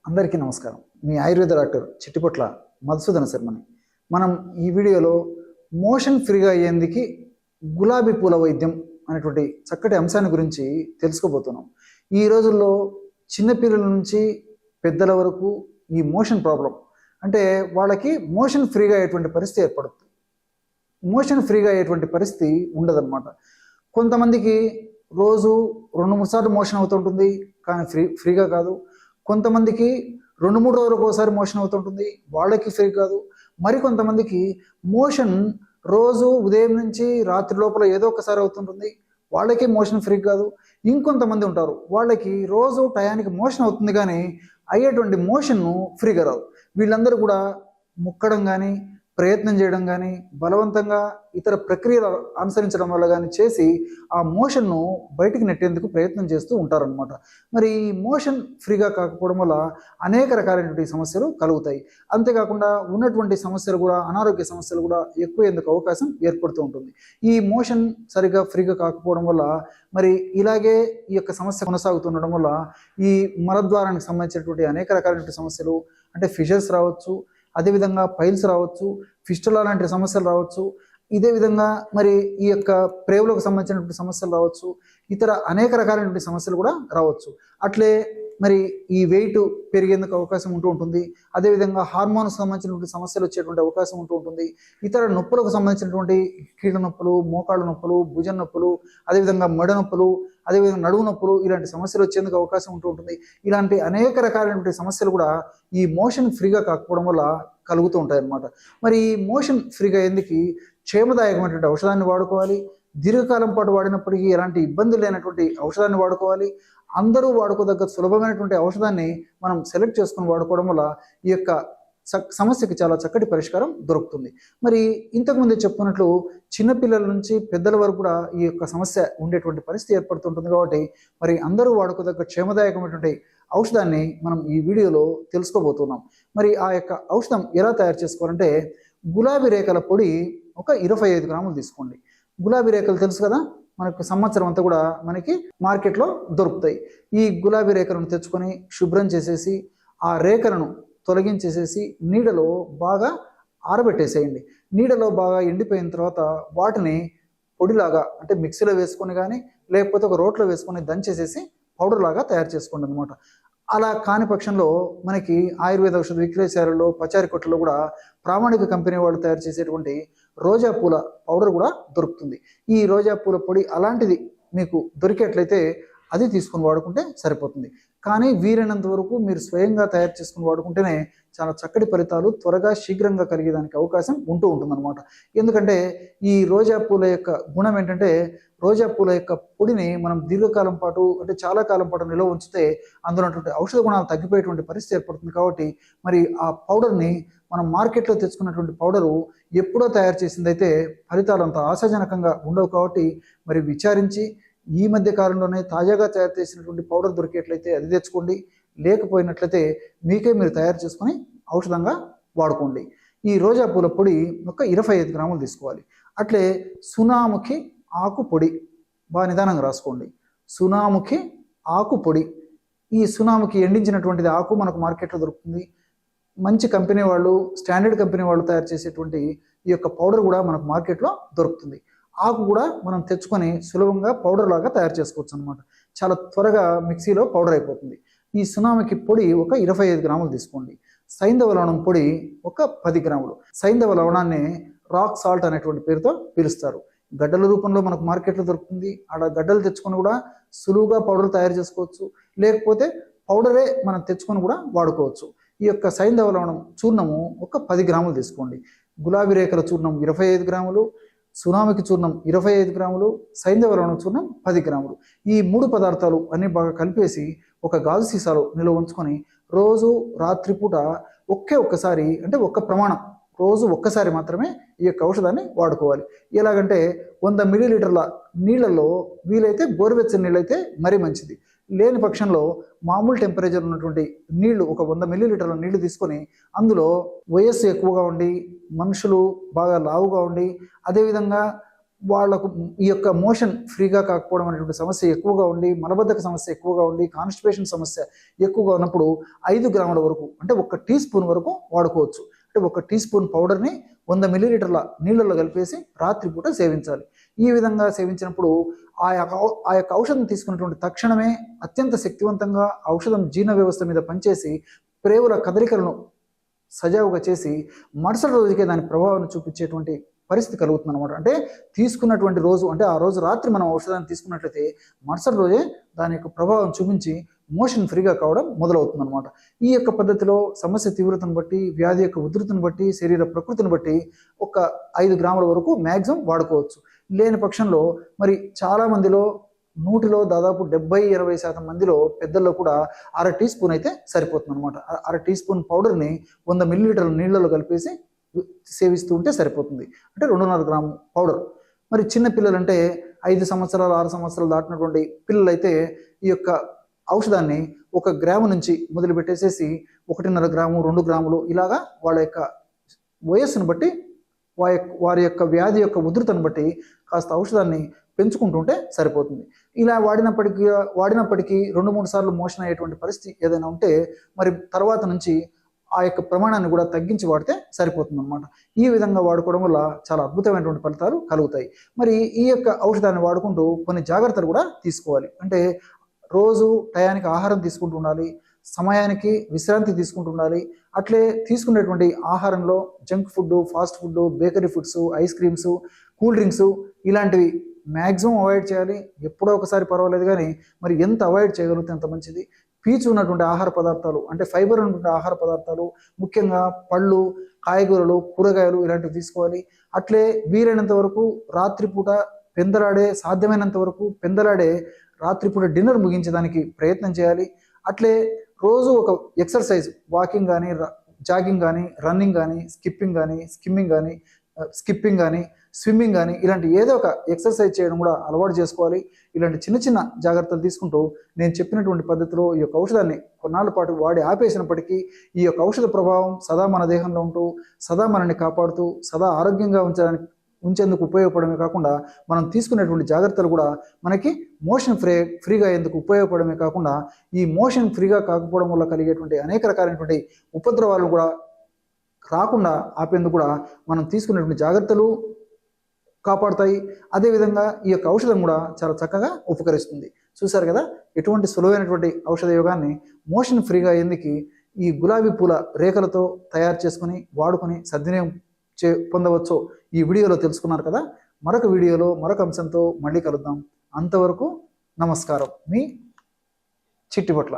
అందరికీ నమస్కారం. మీ ఆయుర్వేద డాక్టర్ చిట్టిపొట్ల మధుసూదన శర్మని. మనం ఈ వీడియోలో మోషన్ ఫ్రీగా అయ్యేందుకు గులాబీ పూల వైద్యం అనేటువంటి చక్కటి అంశాన్ని గురించి తెలుసుకోబోతున్నాం. ఈ రోజుల్లో చిన్నపిల్లల నుంచి పెద్దల వరకు ఈ మోషన్ ప్రాబ్లం అంటే వాళ్ళకి మోషన్ ఫ్రీగా అయ్యేటువంటి పరిస్థితి ఏర్పడుతుంది. మోషన్ ఫ్రీగా అయ్యేటువంటి పరిస్థితి ఉండదన్నమాట. కొంతమందికి రోజు 2-3 సార్లు మోషన్ అవుతుంటుంది, కానీ ఫ్రీగా కాదు. కొంతమందికి 2-3 రోజులకు ఒకసారి మోషన్ అవుతుంటుంది, వాళ్ళకి ఫ్రీ కాదు. మరికొంతమందికి మోషన్ రోజు ఉదయం నుంచి రాత్రి లోపల ఏదో ఒకసారి అవుతుంటుంది, వాళ్ళకి మోషన్ ఫ్రీ కాదు. ఇంకొంతమంది ఉంటారు, వాళ్ళకి రోజు టయానికి మోషన్ అవుతుంది కానీ అయ్యేటువంటి మోషన్ను ఫ్రీగా రాదు. వీళ్ళందరూ కూడా ముక్కడం కానీ ప్రయత్నం చేయడం కానీ బలవంతంగా ఇతర ప్రక్రియలు అనుసరించడం వల్ల కానీ చేసి ఆ మోషన్ను బయటికి నెట్టేందుకు ప్రయత్నం చేస్తూ ఉంటారనమాట. మరి ఈ మోషన్ ఫ్రీగా కాకపోవడం వల్ల అనేక రకాలైనటువంటి సమస్యలు కలుగుతాయి. అంతేకాకుండా ఉన్నటువంటి సమస్యలు కూడా, అనారోగ్య సమస్యలు కూడా ఎక్కువయ్యేందుకు అవకాశం ఏర్పడుతూ ఉంటుంది. ఈ మోషన్ సరిగా ఫ్రీగా కాకపోవడం వల్ల మరి ఇలాగే ఈ యొక్క సమస్య కొనసాగుతుండడం వల్ల ఈ మలద్వారానికి సంబంధించినటువంటి అనేక రకాలైనటువంటి సమస్యలు అంటే ఫిషర్స్ రావచ్చు, అదేవిధంగా పైల్స్ రావచ్చు, ఫిస్టులా లాంటి సమస్యలు రావచ్చు, ఇదే విధంగా మరి ఈ యొక్క ప్రేవులకు సంబంధించినటువంటి సమస్యలు రావచ్చు, ఇతర అనేక రకాలైనటువంటి సమస్యలు కూడా రావచ్చు. అట్లే మరి ఈ వెయిట్ పెరిగేందుకు అవకాశం ఉంటూ ఉంటుంది. అదేవిధంగా హార్మోన్కి సంబంధించినటువంటి సమస్యలు వచ్చేటువంటి అవకాశం ఉంటూ ఉంటుంది. ఇతర నొప్పులకు సంబంధించినటువంటి కీళ్ళ నొప్పులు, మోకాళ్ళ నొప్పులు, భుజం నొప్పులు, అదేవిధంగా మెడ నొప్పులు, అదేవిధంగా నడుము నొప్పులు, ఇలాంటి సమస్యలు వచ్చేందుకు అవకాశం ఉంటూ ఉంటుంది. ఇలాంటి అనేక రకాలైనటువంటి సమస్యలు కూడా ఈ మోషన్ ఫ్రీగా కాకపోవడం వల్ల కలుగుతూ ఉంటాయి అన్నమాట. మరి ఈ మోషన్ ఫ్రీగా అయ్యేందుకు క్షేమదాయకమైనటువంటి ఔషధాన్ని వాడుకోవాలి. దీర్ఘకాలం పాటు వాడినప్పటికీ ఎలాంటి ఇబ్బంది లేనటువంటి ఔషధాన్ని వాడుకోవాలి. అందరూ వాడుకోదగ్గ సులభమైనటువంటి ఔషధాన్ని మనం సెలెక్ట్ చేసుకుని వాడుకోవడం వల్ల ఈ యొక్క సమస్యకి చాలా చక్కటి పరిష్కారం దొరుకుతుంది. మరి ఇంతకుముందే చెప్పుకున్నట్లు చిన్నపిల్లల నుంచి పెద్దల వరకు కూడా ఈ యొక్క సమస్య ఉండేటువంటి పరిస్థితి ఏర్పడుతుంటుంది. కాబట్టి మరి అందరూ వాడుకోదగ్గ క్షేమదాయకమైనటువంటి ఔషధాన్ని మనం ఈ వీడియోలో తెలుసుకోబోతున్నాం. మరి ఆ యొక్క ఔషధం ఎలా తయారు చేసుకోవాలంటే, గులాబీ రేఖల పొడి ఒక 25 గ్రాములు తీసుకోండి. గులాబీ రేఖలు తెలుసు కదా, మనకు సంవత్సరం అంతా కూడా మనకి మార్కెట్లో దొరుకుతాయి. ఈ గులాబీ రేఖలను తెచ్చుకొని శుభ్రం చేసేసి ఆ రేఖలను తొలగించేసేసి నీడలో బాగా ఆరబెట్టేసేయండి. నీడలో బాగా ఎండిపోయిన తర్వాత వాటిని పొడిలాగా అంటే మిక్సీలో వేసుకొని కానీ లేకపోతే ఒక రోట్లో వేసుకొని దంచేసేసి పౌడర్ లాగా తయారు చేసుకోండి అనమాట. అలా కాని పక్షంలో మనకి ఆయుర్వేద ఔషధ విక్రయశాలలో, పచారీ కొట్లలో కూడా ప్రామాణిక కంపెనీ వాళ్ళు తయారు చేసేటువంటి రోజా పూల పౌడర్ కూడా దొరుకుతుంది. ఈ రోజా పూల పొడి అలాంటిది మీకు దొరికేట్లయితే అది తీసుకుని వాడుకుంటే సరిపోతుంది. కానీ వీలైనంత వరకు మీరు స్వయంగా తయారు చేసుకుని వాడుకుంటేనే చాలా చక్కటి ఫలితాలు త్వరగా శీఘ్రంగా కలిగేదానికి అవకాశం ఉంటూ ఉంటుందన్నమాట. ఎందుకంటే ఈ రోజా పూల యొక్క గుణం ఏంటంటే, రోజా పూల యొక్క పొడిని మనం దీర్ఘకాలం పాటు అంటే చాలా కాలం పాటు నిల్వ ఉంచితే అందులో ఉన్నటువంటి ఔషధ గుణాలు తగ్గిపోయేటువంటి పరిస్థితి ఏర్పడుతుంది. కాబట్టి మరి ఆ పౌడర్ని మనం మార్కెట్లో తెచ్చుకున్నటువంటి పౌడరు ఎప్పుడో తయారు చేసిందైతే ఫలితాలు అంత ఆశాజనకంగా ఉండవు. కాబట్టి మరి విచారించి ఈ మధ్య కాలంలోనే తాజాగా తయారు చేసినటువంటి పౌడర్ దొరికేట్లయితే అది తెచ్చుకోండి. లేకపోయినట్లయితే మీకే మీరు తయారు చేసుకొని ఔషధంగా వాడుకోండి. ఈ రోజా పూల పొడి ఒక 25 గ్రాములు తీసుకోవాలి. అట్లే సునాముఖి ఆకు పొడి బాగా నిదానంగా రాసుకోండి. సునాముఖి ఆకు పొడి, ఈ సునాముఖి ఎండించినటువంటిది ఆకు మనకు మార్కెట్లో దొరుకుతుంది. మంచి కంపెనీ వాళ్ళు, స్టాండర్డ్ కంపెనీ వాళ్ళు తయారు చేసేటువంటి ఈ యొక్క పౌడర్ కూడా మనకు మార్కెట్లో దొరుకుతుంది. ఆకు కూడా మనం తెచ్చుకొని సులభంగా పౌడర్ లాగా తయారు చేసుకోవచ్చు అనమాట. చాలా త్వరగా మిక్సీలో పౌడర్ అయిపోతుంది. ఈ సునామికి పొడి ఒక 25 గ్రాములు తీసుకోండి. సైంధవ లవణం పొడి ఒక 10 గ్రాములు. సైంధవ లవణాన్ని రాక్ సాల్ట్ అనేటువంటి పేరుతో పిలుస్తారు. గడ్డల రూపంలో మనకు మార్కెట్లో దొరుకుతుంది. ఆడ గడ్డలు తెచ్చుకొని కూడా సులువుగా పౌడర్ తయారు చేసుకోవచ్చు. లేకపోతే పౌడరే మనం తెచ్చుకొని కూడా వాడుకోవచ్చు. ఈ యొక్క సైంధవ లవణం చూర్ణము ఒక 10 గ్రాములు తీసుకోండి. గులాబీ రేఖల చూర్ణం 25 గ్రాములు, సునామికి చూర్ణం 25 గ్రాములు, సైంధవ లవణం చూర్ణం 10 గ్రాములు. ఈ 3 పదార్థాలు అన్ని బాగా కలిపేసి ఒక గాజు సీసాలో నిల్వ ఉంచుకొని రోజు రాత్రిపూట ఒక్కసారి అంటే ఒక్క ప్రమాణం రోజు ఒక్కసారి మాత్రమే ఈ యొక్క ఔషధాన్ని వాడుకోవాలి. ఎలాగంటే 100 మిల్లీలీటర్ల నీళ్ళల్లో వీలైతే గోరువెచ్చని నీళ్ళైతే మరీ మంచిది. లేని పక్షంలో మామూలు టెంపరేచర్ ఉన్నటువంటి నీళ్లు ఒక 100 మిల్లీలీటర్ల నీళ్లు తీసుకొని అందులో వయస్సు ఎక్కువగా ఉండి మనుషులు బాగా లావుగా ఉండి అదేవిధంగా వాళ్ళకు ఈ యొక్క మోషన్ ఫ్రీగా కాకపోవడం అనేటువంటి సమస్య ఎక్కువగా ఉండి, మలబద్ధక సమస్య ఎక్కువగా ఉండి, కాన్స్టిపేషన్ సమస్య ఎక్కువగా ఉన్నప్పుడు 5 గ్రాముల వరకు అంటే 1 టీ స్పూన్ వరకు వాడుకోవచ్చు. అంటే 1 టీ స్పూన్ పౌడర్ని 100 మిల్లీలీటర్ల నీళ్ళలో కలిపేసి రాత్రిపూట సేవించాలి. ఈ విధంగా సేవించినప్పుడు ఆ యొక్క ఔషధం తీసుకున్నటువంటి తక్షణమే అత్యంత శక్తివంతంగా ఔషధం జీర్ణ వ్యవస్థ మీద పనిచేసి ప్రేవుల కదలికలను సజావుగా చేసి మరుసటి రోజుకే దాని ప్రభావాన్ని చూపించేటువంటి పరిస్థితి కలుగుతుంది అనమాట. అంటే తీసుకున్నటువంటి రోజు అంటే ఆ రోజు రాత్రి మనం ఔషధాన్ని తీసుకున్నట్లయితే మరుసటి రోజే దాని యొక్క ప్రభావం చూపించి మోషన్ ఫ్రీగా కావడం మొదలవుతుంది అనమాట. ఈ యొక్క పద్ధతిలో సమస్య తీవ్రతను బట్టి, వ్యాధి యొక్క ఉధృతిని బట్టి, శరీర ప్రకృతిని బట్టి 5 గ్రాముల వరకు మ్యాక్సిమం వాడుకోవచ్చు. లేని పక్షంలో మరి చాలామందిలో 100లో దాదాపు 70-80% మందిలో పెద్దల్లో కూడా 1/2 టీ స్పూన్ అయితే సరిపోతుంది అనమాట. 1/2 టీ స్పూన్ పౌడర్ని 100 మిల్లీలీటర్ల నీళ్ళలో కలిపేసి సేవిస్తూ ఉంటే సరిపోతుంది. అంటే 2.5 గ్రాము పౌడర్. మరి చిన్న పిల్లలు అంటే 5 సంవత్సరాలు 6 సంవత్సరాలు దాటినటువంటి పిల్లలైతే ఈ యొక్క ఔషధాన్ని 1 గ్రాము నుంచి మొదలు పెట్టేసేసి 1.5 గ్రాము 2 గ్రాములు ఇలాగా వాళ్ళ యొక్క వయస్సును బట్టి వారి యొక్క వ్యాధి యొక్క ఉధృతను బట్టి కాస్త ఔషధాన్ని పెంచుకుంటుంటే సరిపోతుంది. ఇలా వాడినప్పటికీ 2-3 సార్లు మోషన్ అయ్యేటువంటి పరిస్థితి ఏదైనా ఉంటే మరి తర్వాత నుంచి ఆ యొక్క ప్రమాణాన్ని కూడా తగ్గించి వాడితే సరిపోతుంది అనమాట. ఈ విధంగా వాడుకోవడం వల్ల చాలా అద్భుతమైనటువంటి ఫలితాలు కలుగుతాయి. మరి ఈ యొక్క ఔషధాన్ని వాడుకుంటూ కొన్ని జాగ్రత్తలు కూడా తీసుకోవాలి. అంటే రోజు టయానికి ఆహారం తీసుకుంటూ ఉండాలి, సమయానికి విశ్రాంతి తీసుకుంటూ ఉండాలి. అట్లే తీసుకునేటువంటి ఆహారంలో junk food, fast food, bakery foods, ice creams, cool drinks ఇలాంటివి మ్యాక్సిమం అవాయిడ్ చేయాలి. ఎప్పుడో ఒకసారి పర్వాలేదు, కానీ మరి ఎంత అవాయిడ్ చేయగలిగితే అంత మంచిది. పీచు ఉన్నటువంటి ఆహార పదార్థాలు అంటే ఫైబర్ ఉన్నటువంటి ఆహార పదార్థాలు, ముఖ్యంగా పళ్ళు, కాయగూరలు, కూరగాయలు ఇలాంటివి తీసుకోవాలి. అట్లే వీలైనంత వరకు రాత్రిపూట సాధ్యమైనంత వరకు పెందలాడే రాత్రిపూట డిన్నర్ ముగించడానికి ప్రయత్నం చేయాలి. అట్లే రోజు ఒక ఎక్సర్సైజ్, వాకింగ్ కానీ, జాగింగ్ కానీ, రన్నింగ్ కానీ, స్కిప్పింగ్ కానీ, స్విమ్మింగ్ కానీ ఇలాంటి ఏదో ఒక ఎక్సర్సైజ్ చేయడం కూడా అలవాటు చేసుకోవాలి. ఇలాంటి చిన్న చిన్న జాగ్రత్తలు తీసుకుంటూ నేను చెప్పినటువంటి పద్ధతిలో ఈ యొక్క ఔషధాన్ని కొన్నాళ్ళ పాటు వాడి ఆపేసినప్పటికీ ఈ యొక్క ఔషధ ప్రభావం సదా మన దేహంలో ఉంటూ, సదా మనల్ని కాపాడుతూ, సదా ఆరోగ్యంగా ఉంచేందుకు ఉపయోగపడమే కాకుండా మనం తీసుకునేటువంటి జాగ్రత్తలు కూడా మనకి మోషన్ ఫ్రీగా అయ్యేందుకు ఉపయోగపడమే కాకుండా ఈ మోషన్ ఫ్రీగా కాకపోవడం వల్ల కలిగేటువంటి అనేక రకాలైనటువంటి ఉపద్రవాలను కూడా రాకుండా ఆపేందుకు కూడా మనం తీసుకునేటువంటి జాగ్రత్తలు కాపాడుతాయి. అదేవిధంగా ఈ యొక్క ఔషధం కూడా చాలా చక్కగా ఉపకరిస్తుంది. చూసారు కదా ఎటువంటి సులువైనటువంటి ఔషధ యోగాన్ని మోషన్ ఫ్రీగా అయ్యేందుకు ఈ గులాబీ పూల రేఖలతో తయారు చేసుకుని వాడుకొని సద్వినియోగం పొందవచ్చో ఈ వీడియోలో తెలుసుకున్నారు కదా. మరొక వీడియోలో మరొక అంశంతో మళ్ళీ కలుద్దాం. అంతవరకు నమస్కారం. మీ చిట్టిపొట్ల.